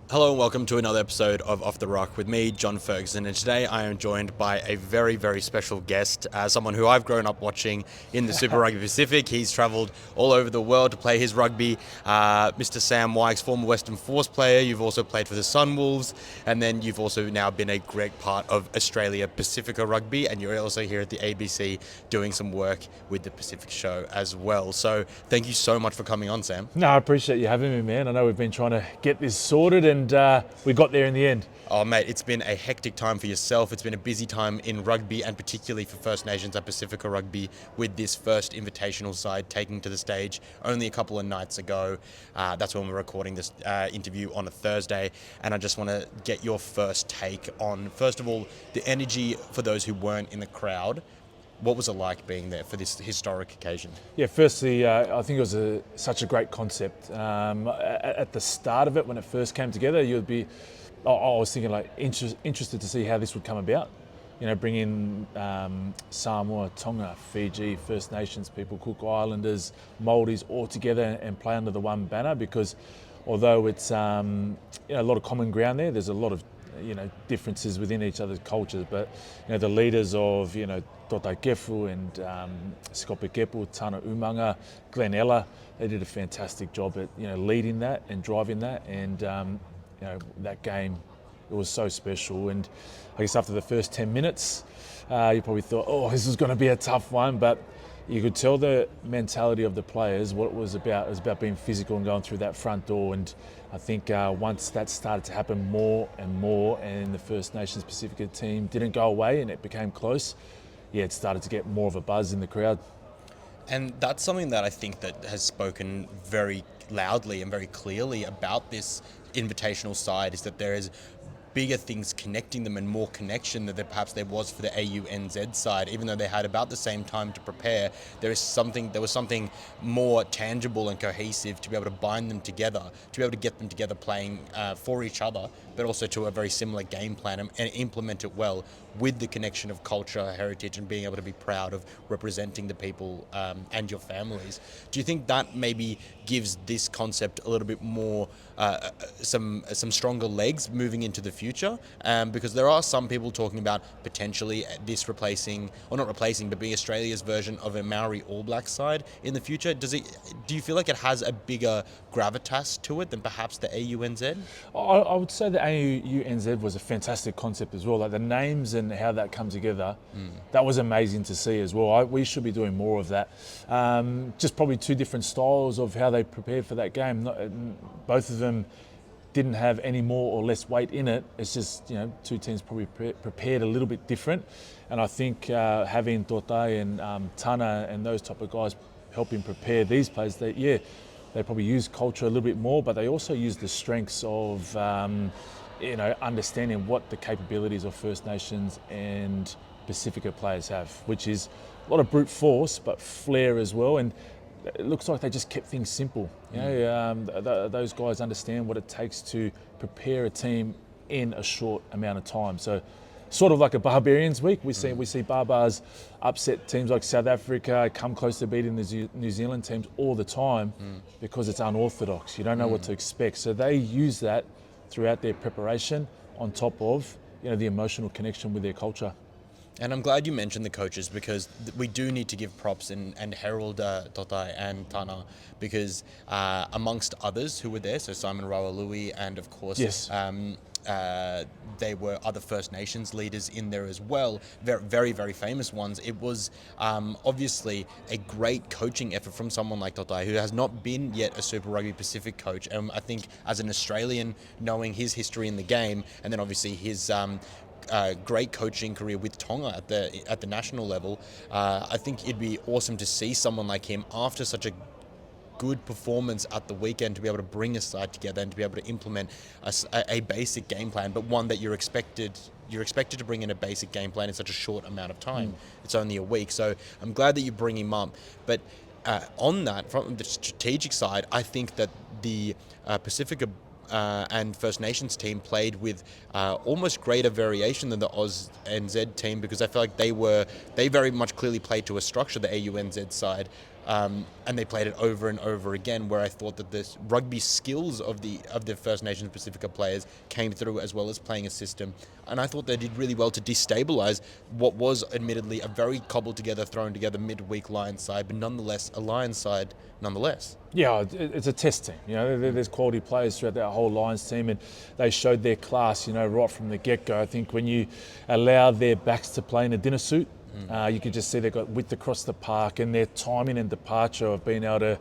Hello and welcome to another episode of Off the Ruck with me, John Ferguson, and today I am joined by a very, very special guest, someone who I've grown up watching in the Super Rugby Pacific. He's travelled all over the world to play his rugby. Mr. Sam Wykes, former Western Force player. You've also played for the Sunwolves, and then you've also now been a great part of Australia Pacifica Rugby, and you're also here at the ABC doing some work with the Pacific Show as well. So thank you so much for coming on, Sam. No, I appreciate you having me, man. I know we've been trying to get this sorted and we got there in the end. Oh, mate, it's been a hectic time for yourself. It's been a busy time in rugby and particularly for First Nations at Pacifica Rugby with this first invitational side taking to the stage only a couple of nights ago. That's when we're recording this interview on a Thursday. And I just want to get your first take on, first of all, the energy for those who weren't in the crowd. What was it like being there for this historic occasion? Yeah, firstly, I think it was such a great concept. At the start of it, when it first came together, I was thinking interested to see how this would come about. You know, bring in Samoa, Tonga, Fiji, First Nations people, Cook Islanders, Māoris all together and play under the one banner, because although it's a lot of common ground there, there's a lot of differences within each other's cultures, but the leaders of Tota Kefu and Skope Kepu, Tana Umanga, Glenn Ella, they did a fantastic job at leading that and driving that, and that game, it was so special. And I guess after the first 10 minutes, you probably thought, oh, this is going to be a tough one, but you could tell the mentality of the players, what it was about. It was about being physical and going through that front door. And I think once that started to happen more and more, and the First Nations Pacifica team didn't go away and it became close, it started to get more of a buzz in the crowd. And that's something that I think that has spoken very loudly and very clearly about this invitational side, is that there is bigger things connecting them and more connection than perhaps there was for the AUNZ side. Even though they had about the same time to prepare, there was something more tangible and cohesive to be able to bind them together, to be able to get them together playing for each other, but also to a very similar game plan and implement it well with the connection of culture, heritage, and being able to be proud of representing the people and your families. Do you think that maybe gives this concept a little bit more, some stronger legs moving into the future? Because there are some people talking about potentially this replacing, or not replacing, but being Australia's version of a Maori All Black side in the future. Do you feel like it has a bigger gravitas to it than perhaps the AUNZ? I would say the AUNZ was a fantastic concept as well. Like the names and how that come together, that was amazing to see as well. We should be doing more of that. Just probably two different styles of how they prepared for that game. Both of them didn't have any more or less weight in it. It's just, two teams probably prepared a little bit different. And I think having Totai and Tana and those type of guys helping prepare these players, they probably use culture a little bit more, but they also use the strengths of, understanding what the capabilities of First Nations and Pacifica players have, which is a lot of brute force, but flair as well. And it looks like they just kept things simple. Those guys understand what it takes to prepare a team in a short amount of time. So, sort of like a Barbarians week, we see Barbars upset teams like South Africa, come close to beating the New Zealand teams all the time because it's unorthodox. You don't know what to expect. So they use that throughout their preparation, on top of the emotional connection with their culture. And I'm glad you mentioned the coaches, because we do need to give props and herald Totai and Tana, because amongst others who were there, so Simon Rawalui and of course Yes. there were other First Nations leaders in there as well, very, very, very famous ones. It was obviously a great coaching effort from someone like Totai, who has not been yet a Super Rugby Pacific coach. And I think as an Australian, knowing his history in the game, and then obviously his great coaching career with Tonga at the national level, I think it'd be awesome to see someone like him, after such a good performance at the weekend, to be able to bring a side together and to be able to implement a basic game plan, but one that you're expected to bring in a basic game plan in such a short amount of time. It's only a week, so I'm glad that you bring him up. But on that, from the strategic side, I think that the Pacifica and First Nations team played with almost greater variation than the Oz NZ team, because I feel like they very much clearly played to a structure, the AUNZ side. and they played it over and over again, where I thought that the rugby skills of the First Nations Pacifica players came through, as well as playing a system. And I thought they did really well to destabilise what was admittedly a very cobbled together, thrown together midweek Lions side, but nonetheless a Lions side nonetheless. Yeah, it's a test team. You know, there's quality players throughout that whole Lions team, and they showed their class, you know, right from the get-go. I think when you allow their backs to play in a dinner suit, you could just see they've got width across the park, and their timing and departure of being able to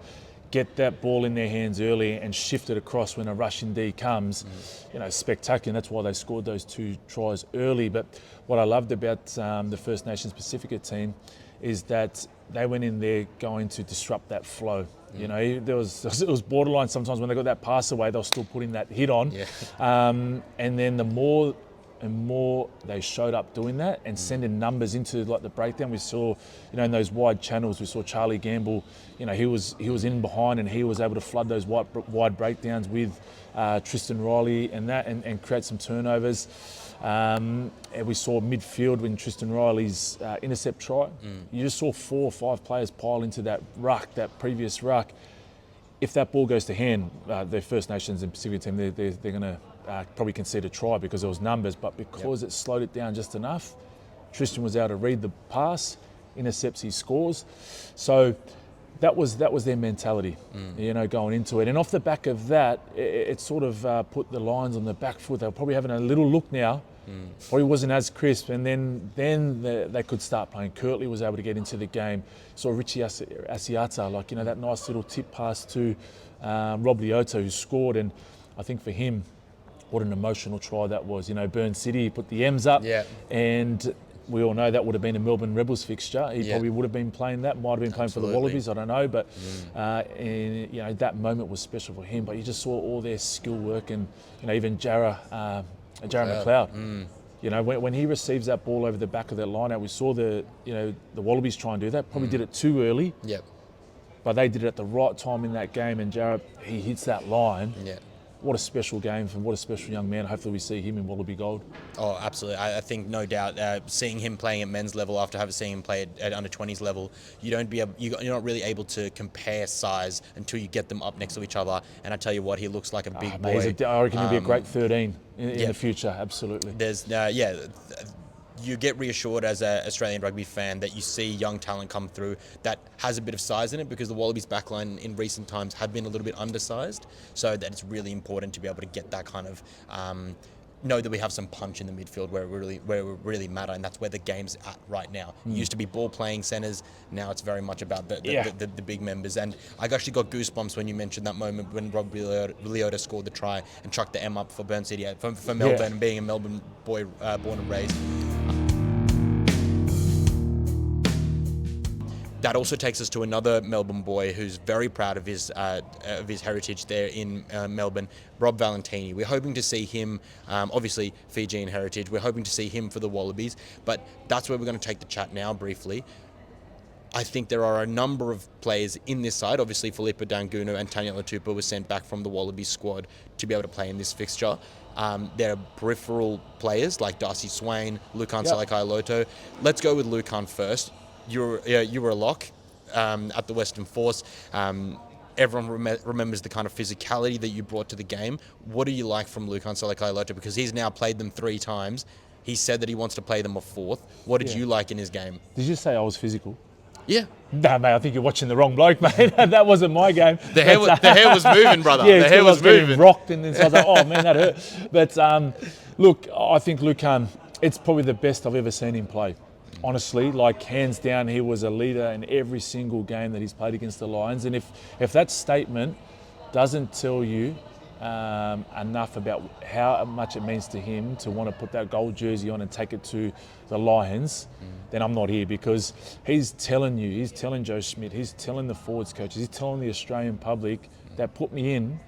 get that ball in their hands early and shift it across when a rushing D comes, you know, spectacular. And that's why they scored those 2 tries early. But what I loved about the First Nations Pacifica team is that they went in there going to disrupt that flow. You know, it was borderline sometimes when they got that pass away, they were still putting that hit on. Yeah. And then the more and more they showed up doing that and sending numbers into like the breakdown, we saw, you know, in those wide channels, we saw Charlie Gamble, you know, he was in behind and he was able to flood those wide breakdowns with Tristan Riley and create some turnovers. And we saw midfield when Tristan Riley's intercept try. You just saw 4 or 5 players pile into that ruck, that previous ruck. If that ball goes to hand, the First Nations and Pacific team, they're going to probably concede a try because there was numbers, but because it slowed it down just enough, Tristan was able to read the pass, intercepts, he scores. So that was their mentality, you know, going into it. And off the back of that, it sort of put the Lions on the back foot. They were probably having a little look now. Probably wasn't as crisp, and then they could start playing. Kirtley was able to get into the game. Saw Richie Asiata, like, you know, that nice little tip pass to RUGBYPASS, who scored. And I think for him, what an emotional try that was. You know, Burn City, he put the M's up, and we all know that would have been a Melbourne Rebels fixture. He probably would have been playing that, might have been playing for the Wallabies, I don't know. But, and, you know, that moment was special for him. But you just saw all their skill work, and, you know, even Jarrah McLeod. You know, when he receives that ball over the back of that line-out, we saw the Wallabies try and do that. Probably did it too early. But they did it at the right time in that game, and Jarrah, he hits that line. What a special game for what a special young man. Hopefully we see him in Wallaby Gold. Oh, absolutely. I think no doubt seeing him playing at men's level after seeing him play at under 20s level, you're not really able to compare size until you get them up next to each other. And I tell you what, he looks like a big boy. I reckon he'll be a great 13 in the future. Absolutely. There's you get reassured as an Australian rugby fan that you see young talent come through that has a bit of size in it, because the Wallabies backline in recent times have been a little bit undersized, so that it's really important to be able to get that kind of know that we have some punch in the midfield where we really matter, and that's where the game's at right now. It used to be ball playing centres, now it's very much about the big members. And I actually got goosebumps when you mentioned that moment when RUGBYPASS scored the try and chucked the M up for Burn City, for Melbourne, and being a Melbourne boy born and raised. That also takes us to another Melbourne boy who's very proud of his heritage there in Melbourne, Rob Valentini. We're hoping to see him, obviously Fijian heritage, we're hoping to see him for the Wallabies, but that's where we're going to take the chat now briefly. I think there are a number of players in this side. Obviously, Filipa Dangunu and Tanya Latupa were sent back from the Wallabies squad to be able to play in this fixture. There are peripheral players like Darcy Swain, Lukhan Salakaia-Loto. Let's go with Lukhan first. You were a lock at the Western Force. Everyone remembers the kind of physicality that you brought to the game. What do you like from Lukhan Salakaia-Loto? Because he's now played them 3 times. He said that he wants to play them a 4th. What did you like in his game? Did you say I was physical? Yeah. No, mate, I think you're watching the wrong bloke, mate. That wasn't my game. The hair was moving, brother. Yeah, the hair was moving. Rocked, and then so I was like, oh man, that hurt. But look, I think Lukhan, it's probably the best I've ever seen him play. Honestly, like hands down, he was a leader in every single game that he's played against the Lions. And if that statement doesn't tell you enough about how much it means to him to want to put that gold jersey on and take it to the Lions, then I'm not here, because he's telling you, he's telling Joe Schmidt, he's telling the forwards coaches, he's telling the Australian public that put me in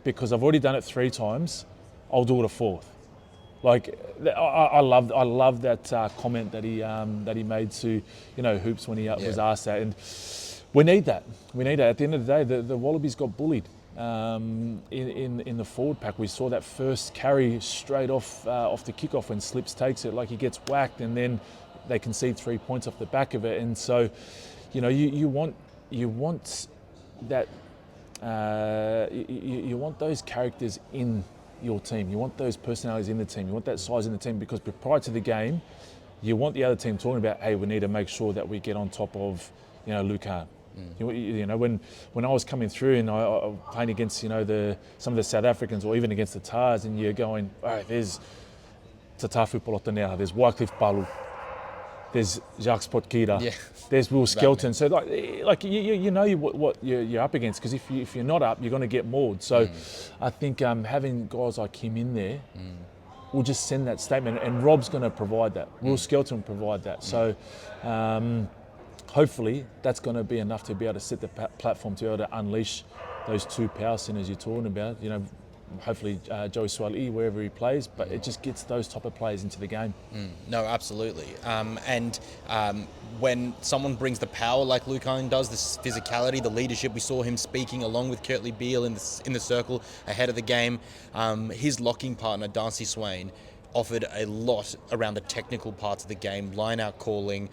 because I've already done it 3 times, I'll do it a 4th. Like, I love that comment that he made to, you know, Hoops when he was asked that, and we need that. We need that. At the end of the day, the Wallabies got bullied in the forward pack. We saw that first carry straight off the kickoff when Slips takes it, like he gets whacked, and then they concede 3 points off the back of it. And so, you know, you want you want that. You want those characters in your team. You want those personalities in the team. You want that size in the team, because prior to the game, you want the other team talking about, hey, we need to make sure that we get on top of, Lukhan. You know, when I was coming through and I playing against, some of the South Africans, or even against the Tars, and you're going, all right, there's Tatafu Polota now, there's Wycliffe Palu, there's Jacques Potkira, there's Will Skelton. So like you know what you're up against, because if you're not up, you're going to get mauled. So I think having guys like him in there will just send that statement, and Rob's going to provide that. Will Skelton will provide that. So hopefully that's going to be enough to be able to set the platform to be able to unleash those two power centers you're talking about. Hopefully Joey Swali, wherever he plays, but it just gets those type of players into the game. No, absolutely. When someone brings the power like Lukhan does, this physicality, the leadership, we saw him speaking along with Kurtley Beale in the circle ahead of the game. His locking partner, Darcy Swain, offered a lot around the technical parts of the game, line-out calling,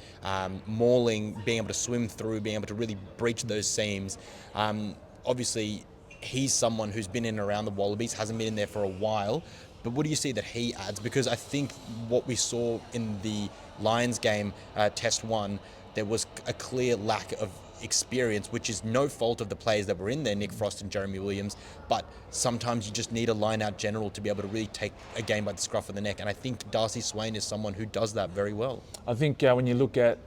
mauling, being able to swim through, being able to really breach those seams. Obviously, he's someone who's been in and around the Wallabies, hasn't been in there for a while, but what do you see that he adds? Because I think what we saw in the Lions game, Test 1, there was a clear lack of experience, which is no fault of the players that were in there, Nick Frost and Jeremy Williams, but sometimes you just need a line-out general to be able to really take a game by the scruff of the neck, and I think Darcy Swain is someone who does that very well. I think when you look at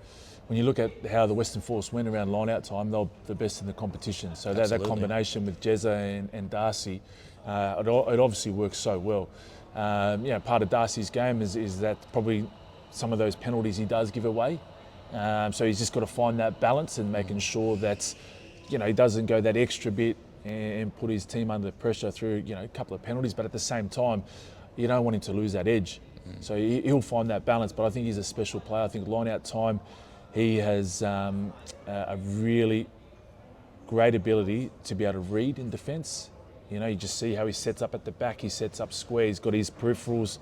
how the Western Force went around line-out time, they're the best in the competition. So that combination with Jezza and Darcy, it obviously works so well. Part of Darcy's game is that probably some of those penalties he does give away. So he's just got to find that balance and making sure that, he doesn't go that extra bit and put his team under pressure through, a couple of penalties. But at the same time, you don't want him to lose that edge. So he'll find that balance. But I think he's a special player. I think line-out time, he has a really great ability to be able to read in defence. You just see how he sets up at the back, he sets up square, he's got his peripherals,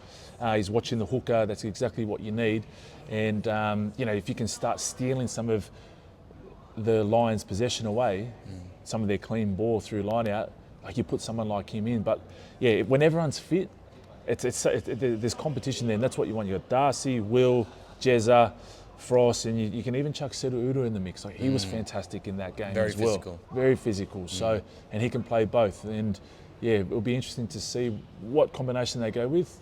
he's watching the hooker, that's exactly what you need. And, if you can start stealing some of the Lions' possession away, some of their clean ball through line-out, like you put someone like him in. But, when everyone's fit, there's competition there, and that's what you want. You've got Darcy, Will, Jezza, Frost, and you can even chuck Seru Uru in the mix. Like he was fantastic in that game very as well. Physical. Very physical. So, and he can play both. And it'll be interesting to see what combination they go with.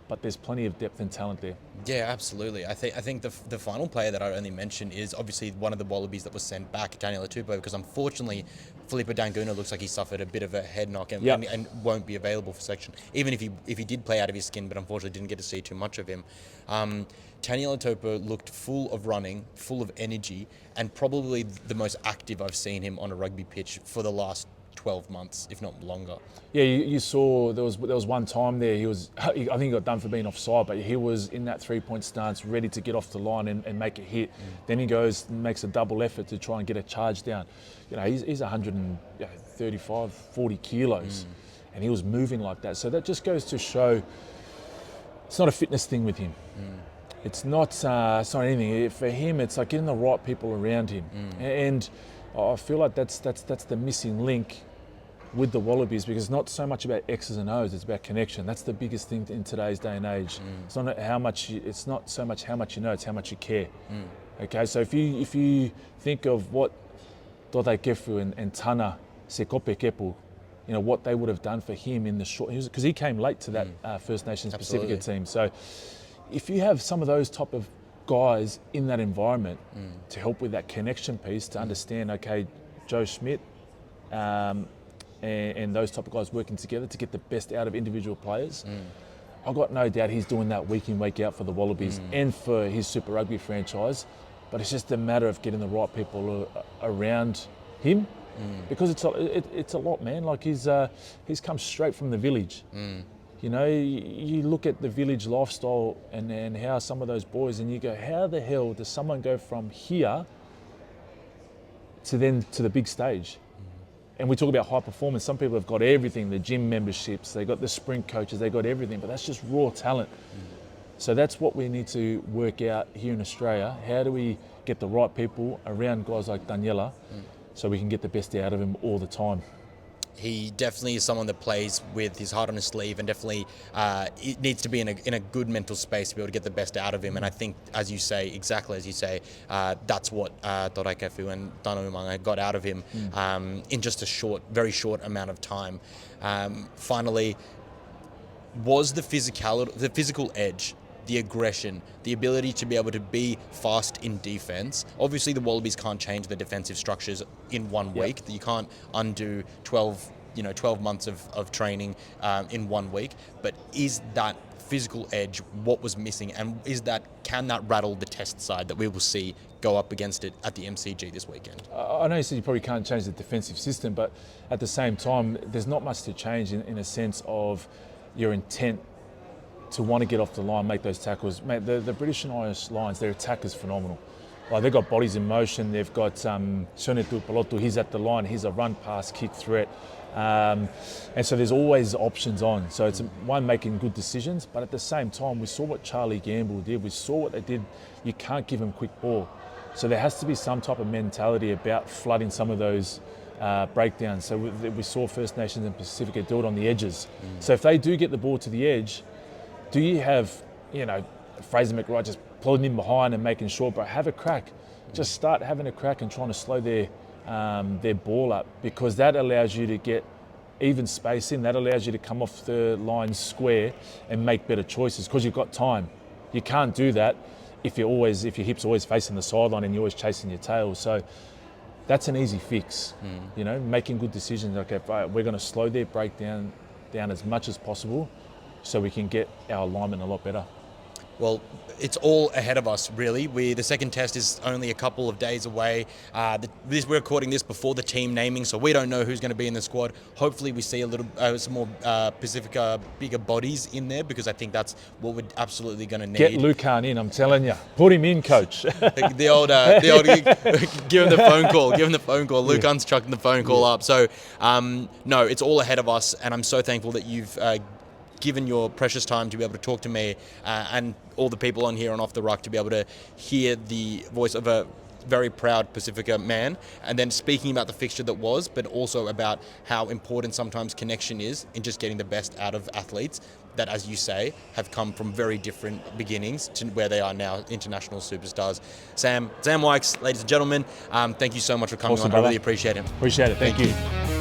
But there's plenty of depth and talent there. Yeah, absolutely. I think the final player that I only mentioned is obviously one of the Wallabies that was sent back, Daniel Atupo, because unfortunately Filipe Danguna looks like he suffered a bit of a head knock and won't be available for selection. Even if he did play out of his skin, but unfortunately didn't get to see too much of him. Daniel Atupo looked full of running, full of energy, and probably the most active I've seen him on a rugby pitch for the last 12 months, if not longer. Yeah, you saw there was one time there I think he got done for being offside, but he was in that 3-point stance, ready to get off the line and make a hit. Then he goes and makes a double effort to try and get a charge down. He's 135, 40 kilos, and he was moving like that. So that just goes to show it's not a fitness thing with him. It's not anything. For him, it's like getting the right people around him. And I feel like that's the missing link with the Wallabies, because it's not so much about X's and O's, it's about connection. That's the biggest thing in today's day and age. It's not so much how much you know, it's how much you care. Okay, so if you think of what Dode Kefu and Tana Sekope Kepu, what they would have done for him in the short, because he came late to that First Nations Pasifika team. So if you have some of those type of guys in that environment to help with that connection piece, to understand, okay, Joe Schmidt and those type of guys working together to get the best out of individual players, I've got no doubt he's doing that week in, week out for the Wallabies and for his Super Rugby franchise. But it's just a matter of getting the right people around him, because it's a lot, man. Like he's come straight from the village. You look at the village lifestyle and how some of those boys, and you go, how the hell does someone go from here to the big stage? And we talk about high performance. Some people have got everything, the gym memberships, they got the sprint coaches, they got everything, but that's just raw talent. So that's what we need to work out here in Australia. How do we get the right people around guys like Daniela so we can get the best out of him all the time. He definitely is someone that plays with his heart on his sleeve, and definitely it needs to be in a good mental space to be able to get the best out of him. And I think, as you say, exactly as you say, that's what Toraikefu and Tanaumanga got out of him in just a very short amount of time. Finally, was the physical edge, the aggression, the ability to be able to be fast in defense. Obviously, the Wallabies can't change the defensive structures in 1 week. You can't undo 12 months of training in 1 week. But is that physical edge what was missing, and can that rattle the test side that we will see go up against it at the MCG this weekend? I know you said you probably can't change the defensive system, but at the same time, there's not much to change in a sense of your intent to want to get off the line, make those tackles. Mate, the British and Irish Lions, their attack is phenomenal. Like, they've got bodies in motion. They've got Salakaia-Loto, he's at the line, he's a run, pass, kick threat. And so there's always options on. So it's one, making good decisions, but at the same time, we saw what Charlie Gamble did. We saw what they did. You can't give him quick ball. So there has to be some type of mentality about flooding some of those breakdowns. So we saw First Nations and Pasifika do it on the edges. So if they do get the ball to the edge, do you have, Fraser McWright just plodding in behind and making sure, but have a crack. Just start having a crack and trying to slow their ball up, because that allows you to get even space in. That allows you to come off the line square and make better choices, because you've got time. You can't do that if your hip's always facing the sideline and you're always chasing your tail. So that's an easy fix. Making good decisions. Okay, right, we're going to slow their breakdown down as much as possible, so we can get our alignment a lot better. Well, it's all ahead of us, really. The second test is only a couple of days away. We're recording this before the team naming, so we don't know who's going to be in the squad. Hopefully we see some more Pasifika bigger bodies in there, because I think that's what we're absolutely going to need. Get Lukhan in, I'm telling you. Put him in, coach. the old give him the phone call. Give him the phone call. Lukhan's chucking the phone call up. So, no, it's all ahead of us, and I'm so thankful that you've given your precious time to be able to talk to me and all the people on here and off the ruck, to be able to hear the voice of a very proud Pasifika man, and then speaking about the fixture that was, but also about how important sometimes connection is in just getting the best out of athletes that, as you say, have come from very different beginnings to where they are now, international superstars. Sam Wykes, ladies and gentlemen, thank you so much for coming on. Brother. I really appreciate it. Appreciate it. Thank you.